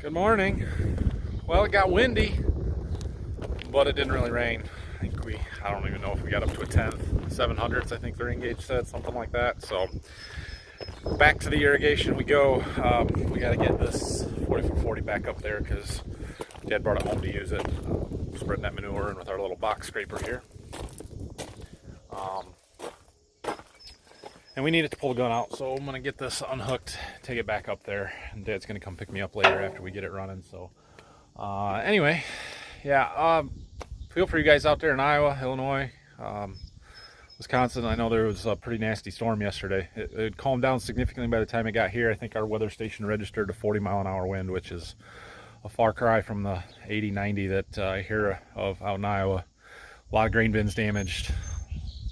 Good morning. Well, it got windy, but it didn't really rain. I don't even know if we got up to a 10th, 700ths, I think the ring gauge said, something like that. So back to the irrigation we go. We got to get this 40x40 back up there because Dad brought it home to use it, spreading that manure in with our little box scraper here. And we need it to pull the gun out, so I'm going to get this unhooked, take it back up there, and Dad's going to come pick me up later after we get it running. So anyway, yeah, feel for you guys out there in Iowa, Illinois, Wisconsin. I know there was a pretty nasty storm yesterday. It calmed down significantly by the time it got here. I think our weather station registered a 40-mile-an-hour wind, which is a far cry from the 80, 90 that I hear of out in Iowa. A lot of grain bins damaged.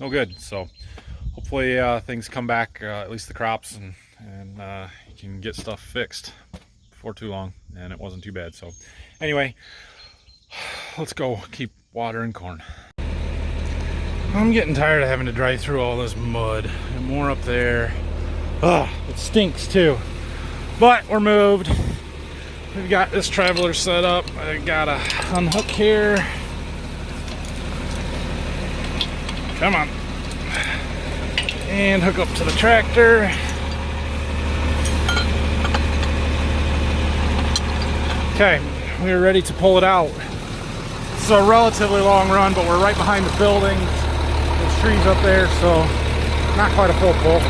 No good. So hopefully things come back, at least the crops, and you can get stuff fixed before too long. And it wasn't too bad. So anyway, let's go keep watering corn. I'm getting tired of having to drive through all this mud and more up there. Ugh, it stinks too. But we're moved. We've got this traveler set up. I gotta unhook here. Come on. And hook up to the tractor. Okay, we're ready to pull it out. It's a relatively long run, but we're right behind the building. There's trees up there, so not quite a full pull.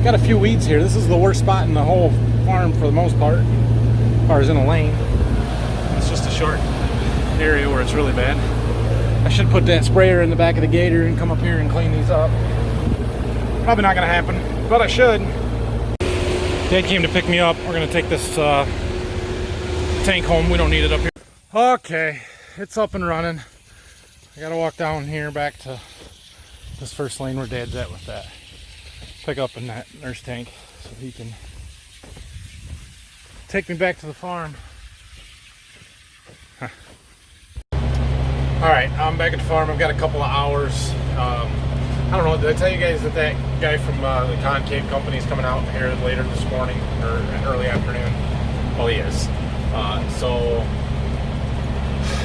Got a few weeds here. This is the worst spot in the whole farm for the most part, as far as in a lane. It's just a short area where it's really bad. I should put that sprayer in the back of the gator and come up here and clean these up. Probably not gonna happen, but I should. Dad came to pick me up. We're gonna take this tank home. We don't need it up here. Okay, it's up and running. I gotta walk down here back to this first lane where Dad's at with that pickup in that nurse tank so he can take me back to the farm. Huh. Alright, I'm back at the farm. I've got a couple of hours. I don't know, did I tell you guys that that guy from the concave company is coming out here later this morning or early afternoon? Well, he is. So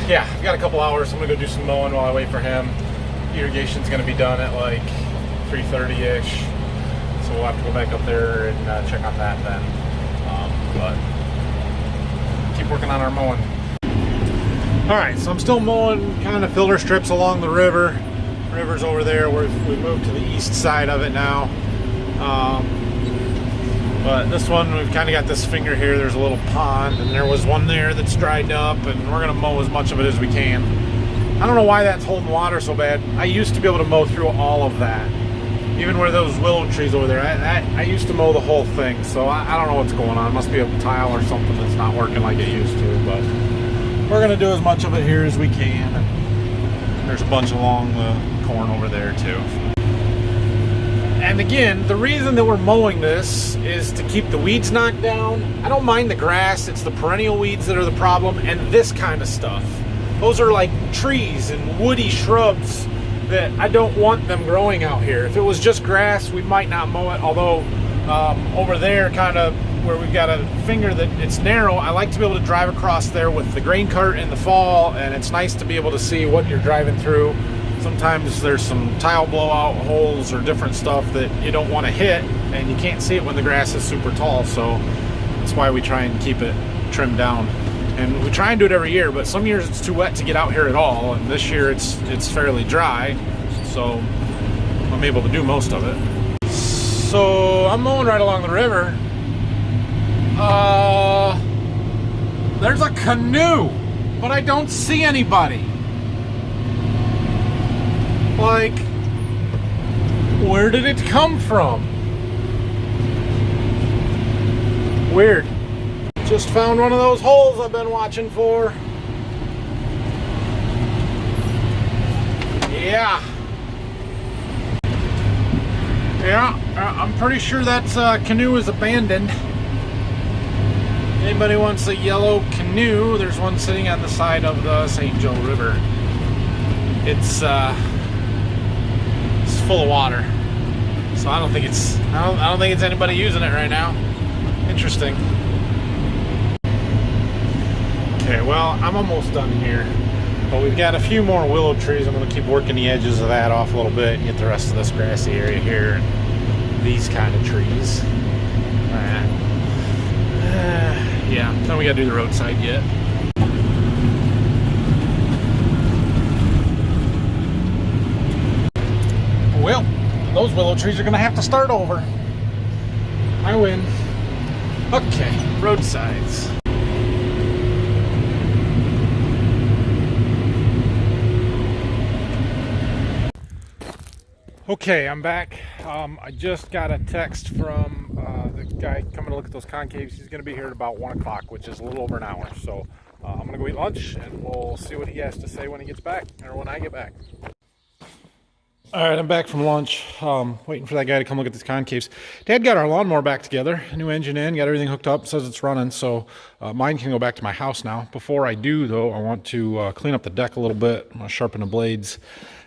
yeah, I've got a couple hours. I'm gonna go do some mowing while I wait for him. Irrigation's gonna be done at like 3:30-ish, so we'll have to go back up there and check on that then. But keep working on our mowing. All right, so I'm still mowing kind of filter strips along the river. The river's over there. We've moved to the east side of it now. But this one, we've kind of got this finger here. There's a little pond, and there was one there that's dried up, and we're gonna mow as much of it as we can. I don't know why that's holding water so bad. I used to be able to mow through all of that, even where those willow trees over there. I used to mow the whole thing, so I don't know what's going on. It must be a tile or something that's not working like it used to, but we're gonna do as much of it here as we can. And there's a bunch along the corn over there too. And again, the reason that we're mowing this is to keep the weeds knocked down. I don't mind the grass, it's the perennial weeds that are the problem, and this kind of stuff. Those are like trees and woody shrubs that I don't want them growing out here. If it was just grass, we might not mow it, although over there, kind of where we've got a finger that it's narrow, I like to be able to drive across there with the grain cart in the fall, and it's nice to be able to see what you're driving through. Sometimes there's some tile blowout holes or different stuff that you don't want to hit, and you can't see it when the grass is super tall, so that's why we try and keep it trimmed down. And we try and do it every year, but some years it's too wet to get out here at all, and this year it's fairly dry, so I'm able to do most of it. So I'm mowing right along the river. There's a canoe, but I don't see anybody. Like, where did it come from? Weird. Just found one of those holes I've been watching for. Yeah. Yeah, I'm pretty sure that canoe is abandoned. Anybody wants a yellow canoe? There's one sitting on the side of the St. Joe River. It's full of water, so I don't think it's anybody using it right now. Interesting. Okay, well, I'm almost done here. But we've got a few more willow trees. I'm going to keep working the edges of that off a little bit and get the rest of this grassy area here. And these kind of trees. Yeah, then we got to do the roadside yet. Well, those willow trees are going to have to start over. I win. Okay, roadsides. Okay, I'm back. I just got a text from the guy coming to look at those concaves. He's going to be here at about 1 o'clock, which is a little over an hour. So I'm going to go eat lunch, and we'll see what he has to say when he gets back, or when I get back. All right, I'm back from lunch, waiting for that guy to come look at these concaves. Dad got our lawnmower back together, new engine in, got everything hooked up, says it's running, so mine can go back to my house now. Before I do, though, I want to clean up the deck a little bit. I'm going to sharpen the blades,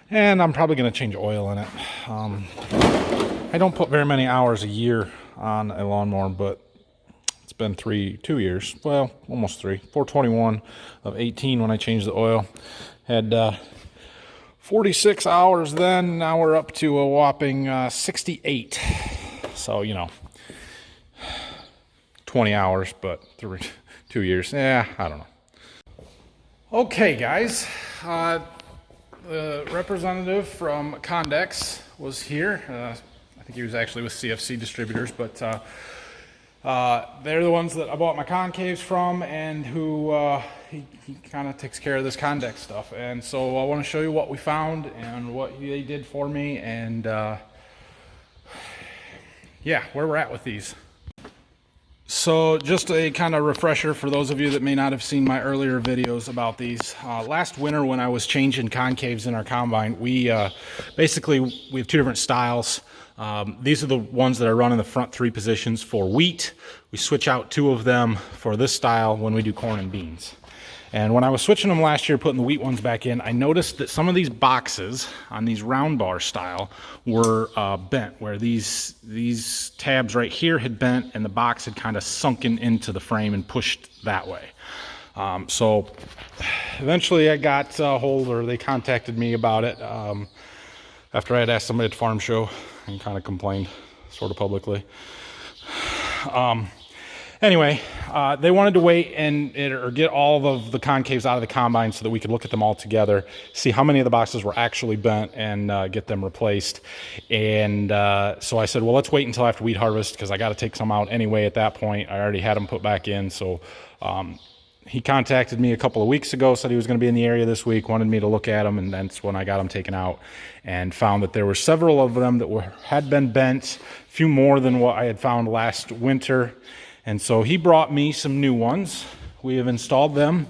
and I'm probably going to change oil in it. I don't put very many hours a year on a lawnmower, but it's been 2 years, well, almost 3, 4/21 of 18 when I changed the oil. Had 46 hours then, now we're up to a whopping 68. So, 20 hours, but 2 years. Yeah, I don't know. Okay, guys. The representative from Condex was here. I think he was actually with CFC Distributors, but they're the ones that I bought my concaves from, and who he kind of takes care of this Condex stuff. And so I want to show you what we found and what they did for me, and yeah, where we're at with these. So just a kind of refresher for those of you that may not have seen my earlier videos about these. Last winter when I was changing concaves in our combine, we basically have 2 different styles. These are the ones that I run in the front 3 positions for wheat. We switch out 2 of them for this style when we do corn and beans. And when I was switching them last year, putting the wheat ones back in, I noticed that some of these boxes on these round bar style were bent, where these tabs right here had bent and the box had kind of sunken into the frame and pushed that way. So eventually I got a hold, or they contacted me about it after I had asked somebody at the farm show and kind of complained sort of publicly. Anyway, they wanted to wait or get all of the concaves out of the combine so that we could look at them all together, see how many of the boxes were actually bent, and get them replaced. And so I said, well, let's wait until after wheat harvest, because I got to take some out anyway at that point. I already had them put back in. So he contacted me a couple of weeks ago, said he was going to be in the area this week, wanted me to look at them, and that's when I got them taken out and found that there were several of them that had been bent, a few more than what I had found last winter. And so he brought me some new ones. We have installed them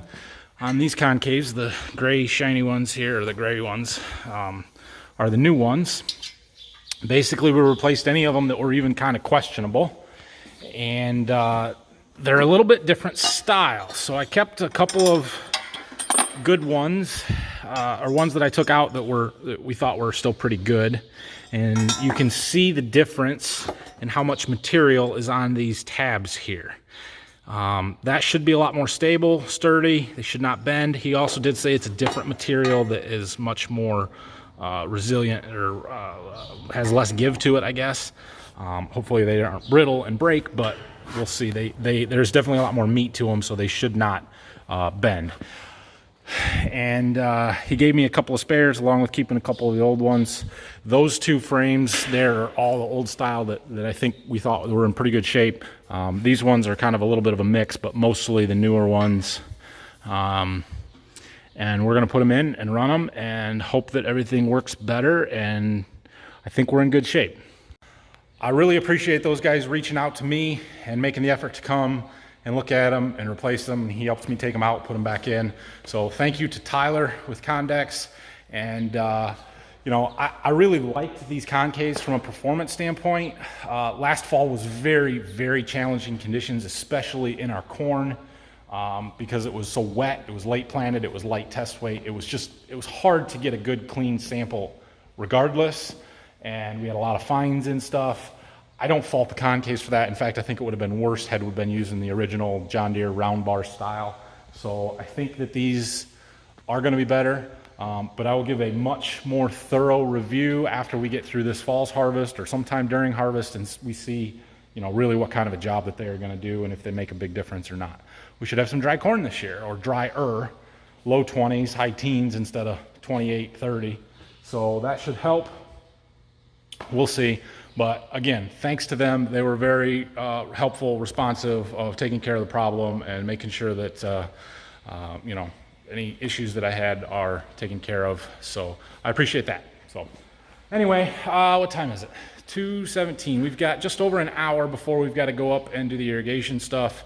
on these concaves. The gray shiny ones here, or the gray ones, are the new ones. Basically, we replaced any of them that were even kind of questionable. And they're a little bit different style. So I kept a couple of good ones, or ones that I took out that we thought were still pretty good. And you can see the difference in how much material is on these tabs here. That should be a lot more stable, sturdy. They should not bend. He also did say it's a different material that is much more resilient, or has less give to it, I guess. Hopefully they aren't brittle and break, but we'll see. There's definitely a lot more meat to them, so they should not bend. And he gave me a couple of spares along with keeping a couple of the old ones. Those 2 frames, they're all the old style that I think we thought were in pretty good shape. These ones are kind of a little bit of a mix, but mostly the newer ones. And we're going to put them in and run them and hope that everything works better, and I think we're in good shape. I really appreciate those guys reaching out to me and making the effort to come and look at them and replace them. He helps me take them out, put them back in. So thank you to Tyler with Condex. And I really liked these concaves from a performance standpoint. Last fall was very, very challenging conditions, especially in our corn, because it was so wet. It was late planted. It was light test weight. It was hard to get a good, clean sample regardless. And we had a lot of fines and stuff. I don't fault the concaves for that. In fact, I think it would have been worse had we been using the original John Deere round bar style. So I think that these are going to be better, but I will give a much more thorough review after we get through this fall's harvest or sometime during harvest, and we see, you know, really what kind of a job that they are going to do and if they make a big difference or not. We should have some dry corn this year, or drier, low 20s, high teens instead of 28, 30. So that should help. We'll see. But again, thanks to them, they were very helpful, responsive of taking care of the problem and making sure that, you know, any issues that I had are taken care of. So I appreciate that. So anyway, what time is it? 2:17. We've got just over an hour before we've got to go up and do the irrigation stuff.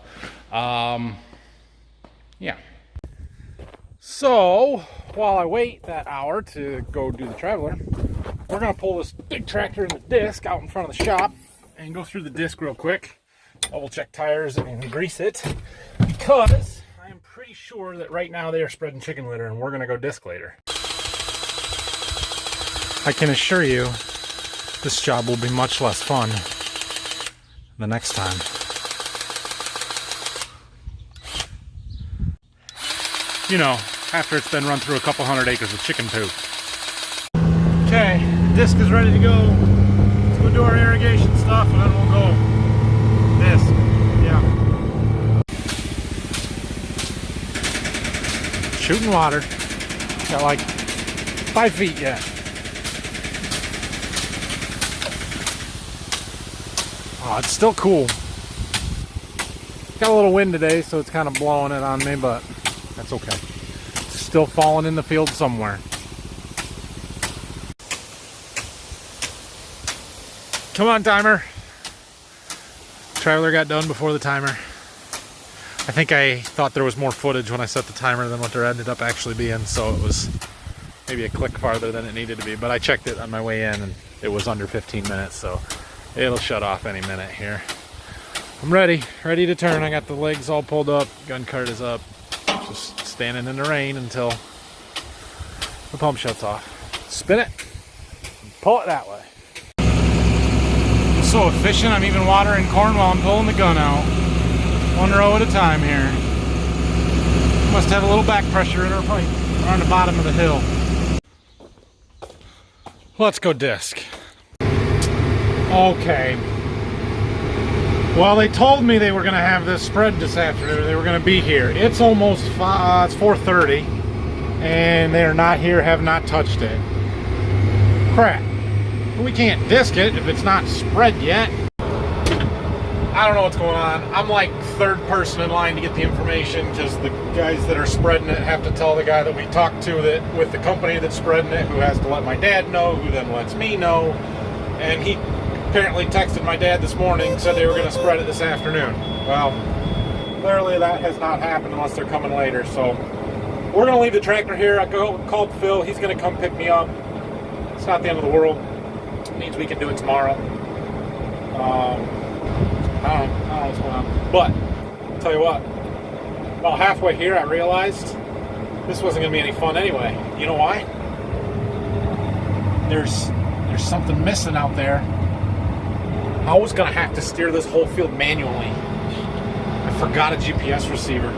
Yeah. So while I wait that hour to go do the Traveler, we're going to pull this big tractor in the disc out in front of the shop and go through the disc real quick, double check tires and grease it, because I am pretty sure that right now they are spreading chicken litter and we're going to go disc later. I can assure you this job will be much less fun the next time. You know, after it's been run through a couple hundred acres of chicken poop. Okay, disc is ready to go. Let's go do our irrigation stuff and then we'll go disc. Yeah. Shooting water. Got like 5 feet yet. Oh, it's still cool. Got a little wind today, so it's kind of blowing it on me, but that's okay. It's still falling in the field somewhere. Come on, timer. Traveler got done before the timer. I think I thought there was more footage when I set the timer than what there ended up actually being, so it was maybe a click farther than it needed to be, but I checked it on my way in and it was under 15 minutes, so it'll shut off any minute here. I'm ready to turn. I got the legs all pulled up, gun cart is up, just standing in the rain until the pump shuts off. Spin it, and pull it that way. I'm so efficient, I'm even watering corn while I'm pulling the gun out. 1 row at a time here. Must have a little back pressure in our pipe. We're on the bottom of the hill. Let's go disc. Okay. Well, they told me they were going to have this spread this afternoon. They were going to be here. It's almost it's 4:30, and they are not here, have not touched it. Crap. We can't disc it if it's not spread yet. I don't know what's going on. I'm like third person in line to get the information because the guys that are spreading it have to tell the guy that we talked to that with the company that's spreading it, who has to let my dad know, who then lets me know. And he apparently texted my dad this morning, said they were going to spread it this afternoon. Well, clearly that has not happened unless they're coming later. So we're going to leave the tractor here. I called Phil. He's going to come pick me up. It's not the end of the world. It means we can do it tomorrow. I don't know what's going on. But, I'll tell you what, about halfway here I realized this wasn't going to be any fun anyway. You know why? There's something missing out there. I was going to have to steer this whole field manually. I forgot a GPS receiver.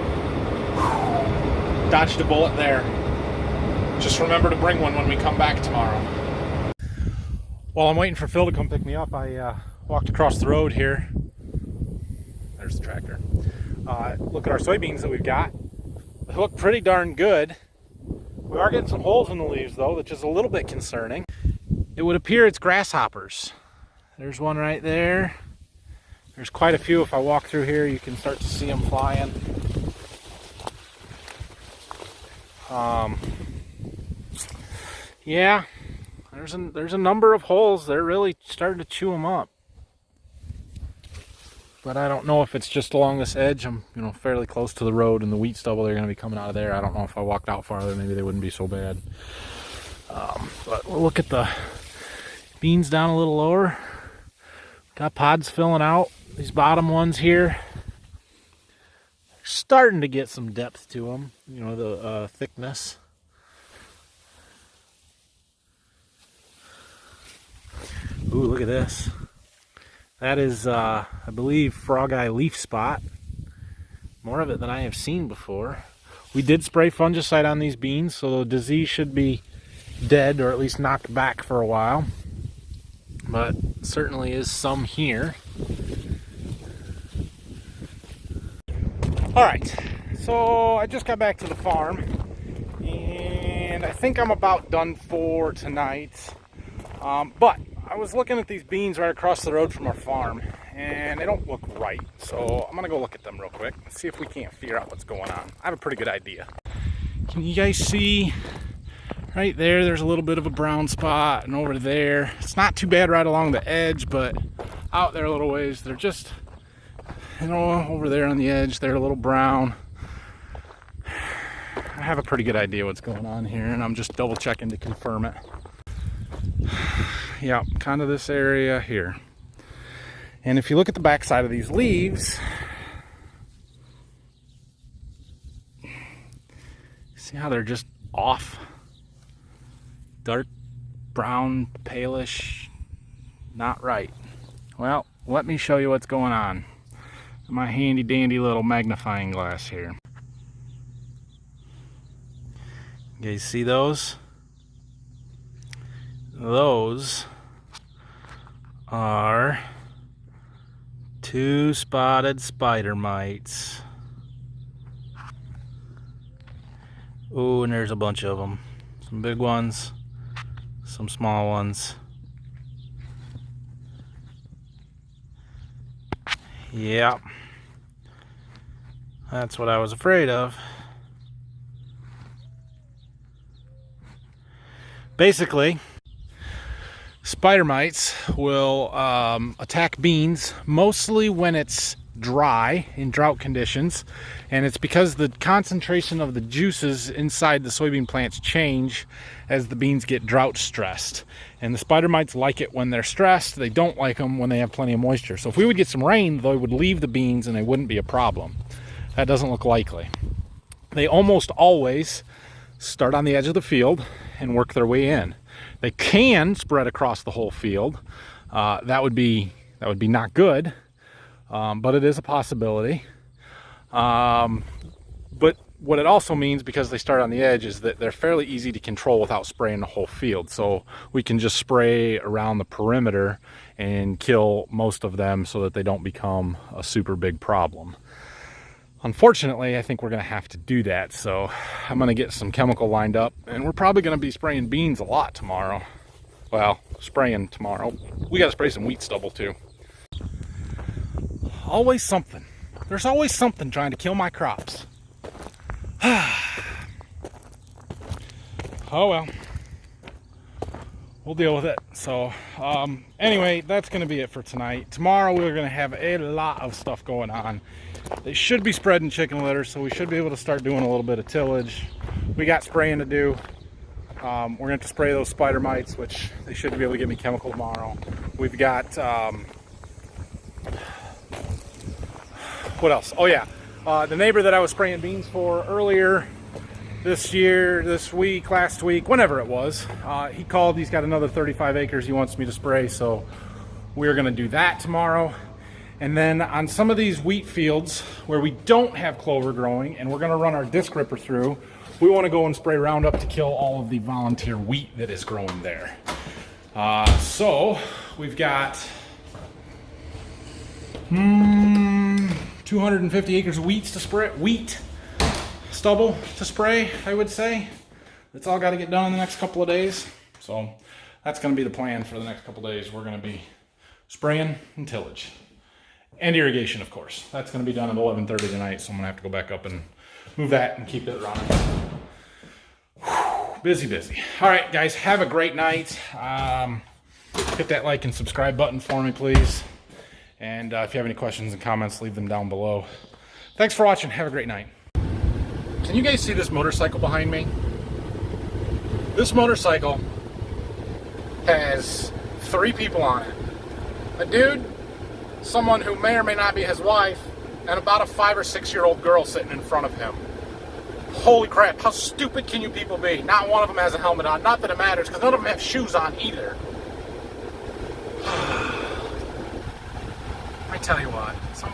Dodged a bullet there. Just remember to bring one when we come back tomorrow. While I'm waiting for Phil to come pick me up, I walked across the road here. There's the tractor. Look at our soybeans that we've got. They look pretty darn good. We are getting some holes in the leaves though, which is a little bit concerning. It would appear it's grasshoppers. There's one right there. There's quite a few. If I walk through here, you can start to see them flying. Yeah, there's a number of holes. They're really starting to chew them up. But I don't know if it's just along this edge. I'm, fairly close to the road, and the wheat stubble, they're going to be coming out of there. I don't know if I walked out farther, maybe they wouldn't be so bad. But we'll look at the beans down a little lower. Got pods filling out. These bottom ones here, they're starting to get some depth to them. The thickness. Ooh, look at this. That is, I believe, frog eye leaf spot. More of it than I have seen before. We did spray fungicide on these beans, so the disease should be dead or at least knocked back for a while. But certainly is some here. Alright, so I just got back to the farm, and I think I'm about done for tonight. But I was looking at these beans right across the road from our farm, and they don't look right. So I'm gonna go look at them real quick and see if we can't figure out what's going on. I have a pretty good idea. Can you guys see right there? There's a little bit of a brown spot, and over there, it's not too bad right along the edge, but out there a little ways, they're just, you know, over there on the edge, they're a little brown. I have a pretty good idea what's going on here, and I'm just double checking to confirm it. Yeah, kind of this area here. And if you look at the back side of these leaves, see how they're just off? Dark brown, palish, not right. Well, let me show you what's going on. My handy dandy little magnifying glass here. You guys see those? Those are 2 spotted spider mites. Oh, and there's a bunch of them. Some big ones, some small ones. Yep. That's what I was afraid of. Basically, spider mites will attack beans mostly when it's dry in drought conditions, and it's because the concentration of the juices inside the soybean plants change as the beans get drought stressed. And the spider mites like it when they're stressed. They don't like them when they have plenty of moisture. So if we would get some rain, they would leave the beans and they wouldn't be a problem. That doesn't look likely. They almost always start on the edge of the field and work their way in. They can spread across the whole field. That would be not good, but it is a possibility. But what it also means, because they start on the edge, is that they're fairly easy to control without spraying the whole field. So we can just spray around the perimeter and kill most of them so that they don't become a super big problem. Unfortunately, I think we're going to have to do that, so I'm going to get some chemical lined up, and we're probably going to be spraying beans a lot tomorrow. Well, spraying tomorrow. We got to spray some wheat stubble too. Always something. There's always something trying to kill my crops. Oh well. We'll deal with it. So, anyway, that's going to be it for tonight. Tomorrow we're going to have a lot of stuff going on. They should be spreading chicken litter, so we should be able to start doing a little bit of tillage. We got spraying to do. We're going to have to spray those spider mites, which they should be able to give me chemical tomorrow. We've got, what else? Oh yeah, the neighbor that I was spraying beans for earlier this year, this week, last week, whenever it was, he called. He's got another 35 acres he wants me to spray, so we're going to do that tomorrow. And then on some of these wheat fields where we don't have clover growing and we're going to run our disc ripper through, we want to go and spray Roundup to kill all of the volunteer wheat that is growing there. So we've got 250 acres of wheat stubble to spray, I would say. It's all got to get done in the next couple of days. So that's going to be the plan for the next couple of days. We're going to be spraying and tillage. And irrigation, of course. That's going to be done at 11:30 tonight, so I'm going to have to go back up and move that and keep it running. Whew, busy. All right, guys, have a great night. Hit that like and subscribe button for me, please. And if you have any questions and comments, leave them down below. Thanks for watching. Have a great night. Can you guys see this motorcycle behind me? This motorcycle has 3 people on it. A dude, someone who may or may not be his wife, and about a 5 or 6 year old girl sitting in front of him. Holy crap, how stupid can you people be? Not one of them has a helmet on. Not that it matters, because none of them have shoes on either. tell you what, some